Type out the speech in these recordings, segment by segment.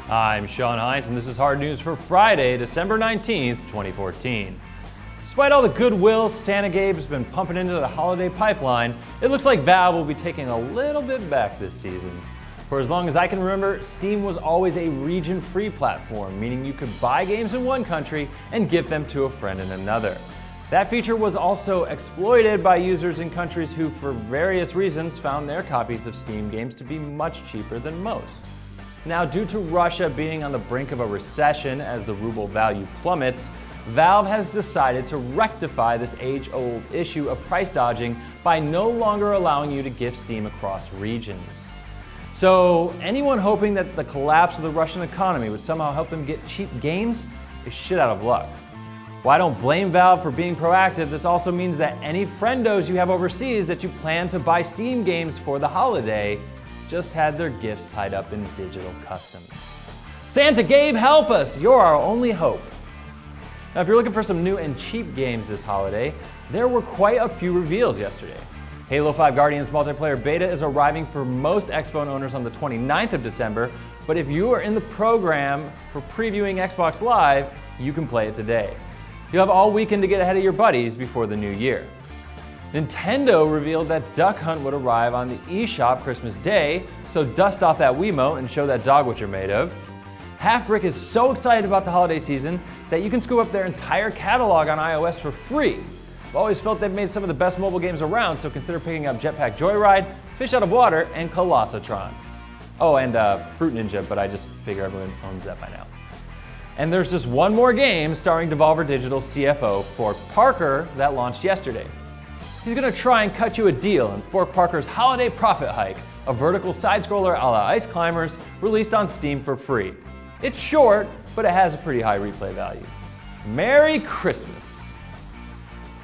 I'm Sean Hines, and this is Hard News for Friday, December 19th, 2014. Despite all the goodwill Santa Gabe's been pumping into the holiday pipeline, it looks like Valve will be taking a little bit back this season. For as long as I can remember, Steam was always a region-free platform, meaning you could buy games in one country and gift them to a friend in another. That feature was also exploited by users in countries who, for various reasons, found their copies of Steam games to be much cheaper than most. Now, due to Russia being on the brink of a recession as the ruble value plummets, Valve has decided to rectify this age-old issue of price dodging by no longer allowing you to gift Steam across regions. So anyone hoping that the collapse of the Russian economy would somehow help them get cheap games is shit out of luck. While I don't blame Valve for being proactive, this also means that any friendos you have overseas that you plan to buy Steam games for the holiday just had their gifts tied up in digital customs. Santa Gabe, help us! You're our only hope. Now, if you're looking for some new and cheap games this holiday, there were quite a few reveals yesterday. Halo 5 Guardians multiplayer beta is arriving for most Xbox owners on the 29th of December, but if you are in the program for previewing Xbox Live, you can play it today. You'll have all weekend to get ahead of your buddies before the new year. Nintendo revealed that Duck Hunt would arrive on the eShop Christmas Day, so dust off that Wiimote and show that dog what you're made of. Half-Brick is so excited about the holiday season that you can scoop up their entire catalog on iOS for free. I've always felt they've made some of the best mobile games around, so consider picking up Jetpack Joyride, Fish Out of Water, and Colossatron. Oh, and Fruit Ninja, but I just figure everyone owns that by now. And there's just one more game starring Devolver Digital CFO Fork Parker that launched yesterday. He's gonna try and cut you a deal in Fork Parker's Holiday Profit Hike, a vertical side-scroller a la Ice Climbers released on Steam for free. It's short, but it has a pretty high replay value. Merry Christmas!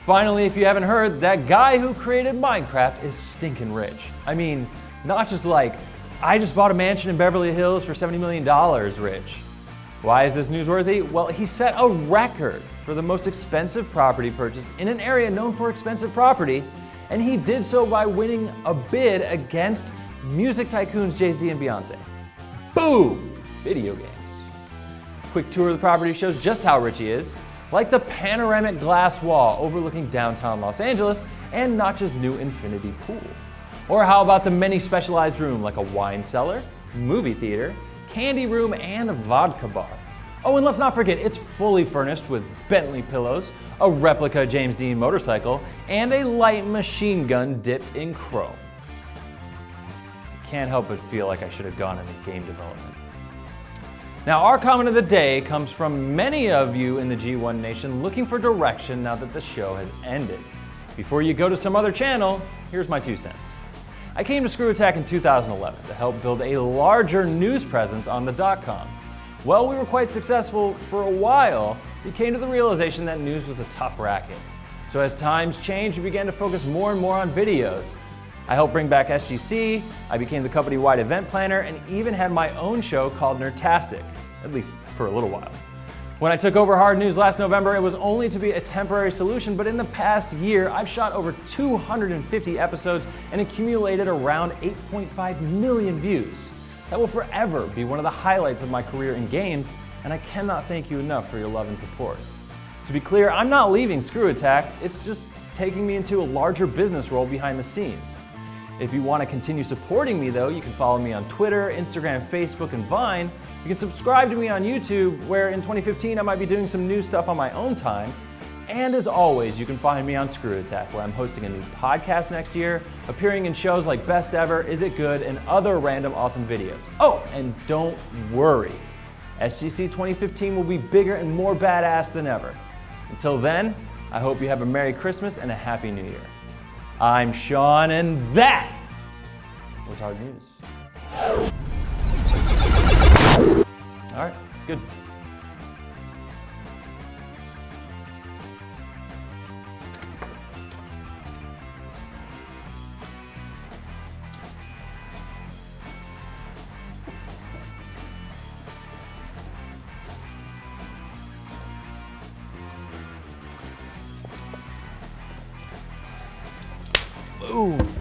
Finally, if you haven't heard, that guy who created Minecraft is stinking rich. I mean, not just like, I just bought a mansion in Beverly Hills for $70 million rich. Why is this newsworthy? Well, he set a record for the most expensive property purchase in an area known for expensive property, and he did so by winning a bid against music tycoons Jay-Z and Beyonce. Boom! Video games. Quick tour of the property shows just how rich he is, like the panoramic glass wall overlooking downtown Los Angeles and Notch's new infinity pool. Or how about the many specialized rooms like a wine cellar, movie theater, candy room, and a vodka bar. Oh, and let's not forget, it's fully furnished with Bentley pillows, a replica James Dean motorcycle, and a light machine gun dipped in chrome. Can't help but feel like I should have gone into game development. Now, our comment of the day comes from many of you in the G1 Nation looking for direction now that the show has ended. Before you go to some other channel, here's my 2 cents. I came to ScrewAttack in 2011 to help build a larger news presence on the .com. While we were quite successful for a while, we came to the realization that news was a tough racket. So as times changed, we began to focus more and more on videos. I helped bring back SGC, I became the company-wide event planner, and even had my own show called Nerdtastic, at least for a little while. When I took over Hard News last November, it was only to be a temporary solution, but in the past year, I've shot over 250 episodes and accumulated around 8.5 million views. That will forever be one of the highlights of my career in games, and I cannot thank you enough for your love and support. To be clear, I'm not leaving ScrewAttack, it's just taking me into a larger business role behind the scenes. If you want to continue supporting me though, you can follow me on Twitter, Instagram, Facebook, and Vine. You can subscribe to me on YouTube, where in 2015 I might be doing some new stuff on my own time. And as always, you can find me on ScrewAttack, where I'm hosting a new podcast next year, appearing in shows like Best Ever, Is It Good, and other random awesome videos. Oh, and don't worry, SGC 2015 will be bigger and more badass than ever. Until then, I hope you have a Merry Christmas and a Happy New Year. I'm Sean, and that was Hard News. All right, it's good. Boom.